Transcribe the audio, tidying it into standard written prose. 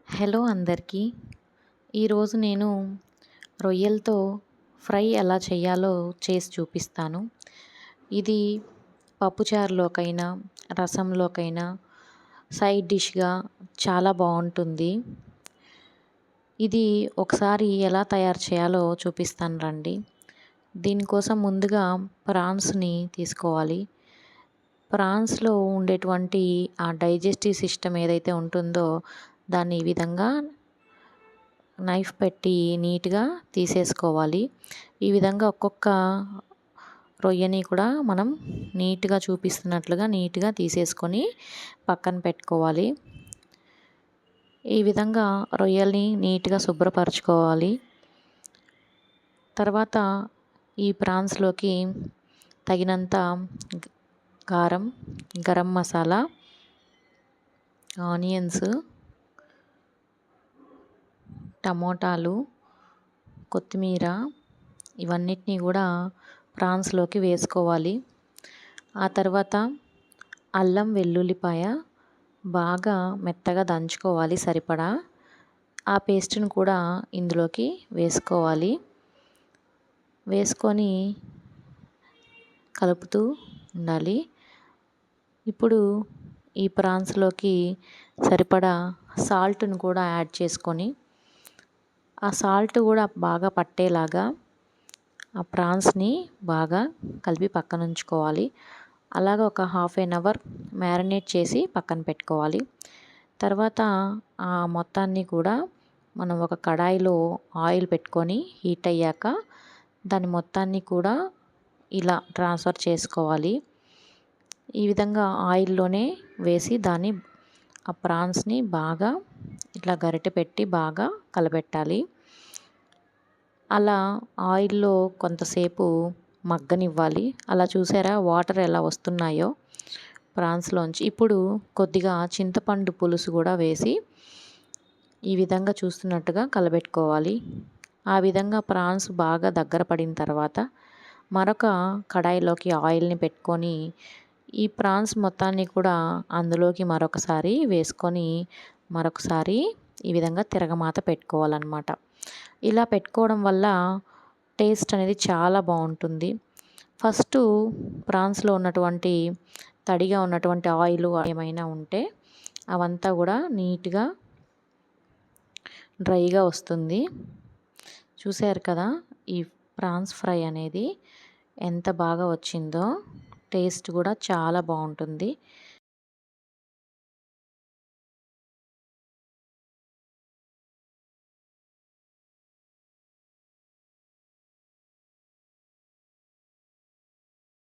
Hello అందరికీ. ఈరోజు నేను రొయ్యలతో ఫ్రై ఎలా చేయాలో చేసి చూపిస్తాను. ఇది పప్పుచారులోకైనా, రసంలోకైనా సైడ్ డిష్‌గా చాలా బావుంటుంది. ఇది ఒకసారి ఎలా తయారు చేయాలో చూపిస్తాను రండి. దీనికోసం ముందుగా ప్రాన్స్‌ని తీసుకోవాలి. ప్రాన్స్‌లో ఉండేటువంటి ఆ డైజెస్టివ్ సిస్టమ్ ఏదైతే ఉంటుందో దాన్ని ఈ విధంగా నైఫ్ పెట్టి నీట్‌గా తీసేసుకోవాలి. ఈ విధంగా ఒక్కొక్క రొయ్యని కూడా మనం నీట్‌గా చూపిస్తున్నట్లుగా నీట్‌గా తీసేసుకొని పక్కన పెట్టుకోవాలి. ఈ విధంగా రొయ్యల్ని నీట్‌గా శుభ్రపరచుకోవాలి. తర్వాత ఈ ప్రాన్స్‌లోకి తగినంత కారం, గరం మసాలా, ఆనియన్స్, టమోటాలు, కొత్తిమీర ఇవన్నిటిని కూడా ప్రాన్స్‌లోకి వేసుకోవాలి. ఆ తర్వాత అల్లం వెల్లుల్లిపాయ బాగా మెత్తగా దంచుకోవాలి సరిపడా. ఆ పేస్ట్‌ని కూడా ఇందులోకి వేసుకోవాలి. వేసుకొని కలుపుతూ ఉండాలి. ఇప్పుడు ఈ ప్రాన్స్‌లోకి సరిపడా సాల్ట్‌ని కూడా యాడ్ చేసుకొని ఆ సాల్ట్ కూడా బాగా పట్టేలాగా ఆ ప్రాన్స్‌ని బాగా కలిపి పక్కన ఉంచుకోవాలి. అలాగ ఒక హాఫ్ ఎన్ అవర్ మ్యారినేట్ చేసి పక్కన పెట్టుకోవాలి. తర్వాత ఆ మొత్తాన్ని కూడా మనం ఒక కడాయిలో ఆయిల్ పెట్టుకొని హీట్ అయ్యాక దాన్ని మొత్తాన్ని కూడా ఇలా ట్రాన్స్ఫర్ చేసుకోవాలి. ఈ విధంగా ఆయిల్‌లోనే వేసి దాన్ని ఆ ప్రాన్స్‌ని బాగా ఇట్లా గరిటె పెట్టి బాగా కలబెట్టాలి. అలా ఆయిల్‌లో కొంతసేపు మగ్గనివ్వాలి. అలా చూసారా వాటర్ ఎలా వస్తున్నాయో ప్రాన్స్‌లోంచి. ఇప్పుడు కొద్దిగా చింతపండు పులుసు కూడా వేసి ఈ విధంగా చూస్తున్నట్టుగా కలబెట్టుకోవాలి. ఆ విధంగా ప్రాన్స్ బాగా దగ్గర పడిన తర్వాత మరొక కడాయిలోకి ఆయిల్‌ని పెట్టుకొని ఈ ప్రాన్స్ మొత్తాన్ని కూడా అందులోకి మరొకసారి వేసుకొని మరొకసారి ఈ విధంగా తిరగమాత పెట్టుకోవాలన్నమాట. ఇలా పెట్టుకోవడం వల్ల టేస్ట్ అనేది చాలా బావుంటుంది. ఫస్టు ప్రాన్స్‌లో ఉన్నటువంటి తడిగా ఉన్నటువంటి ఆయిలు ఏమైనా ఉంటే అవంతా కూడా నీట్‌గా డ్రైగా వస్తుంది. చూసారు కదా! ఈ ప్రాన్స్ ఫ్రై అనేది ఎంత బాగా వచ్చిందో. టేస్ట్ కూడా చాలా బావుంటుంది.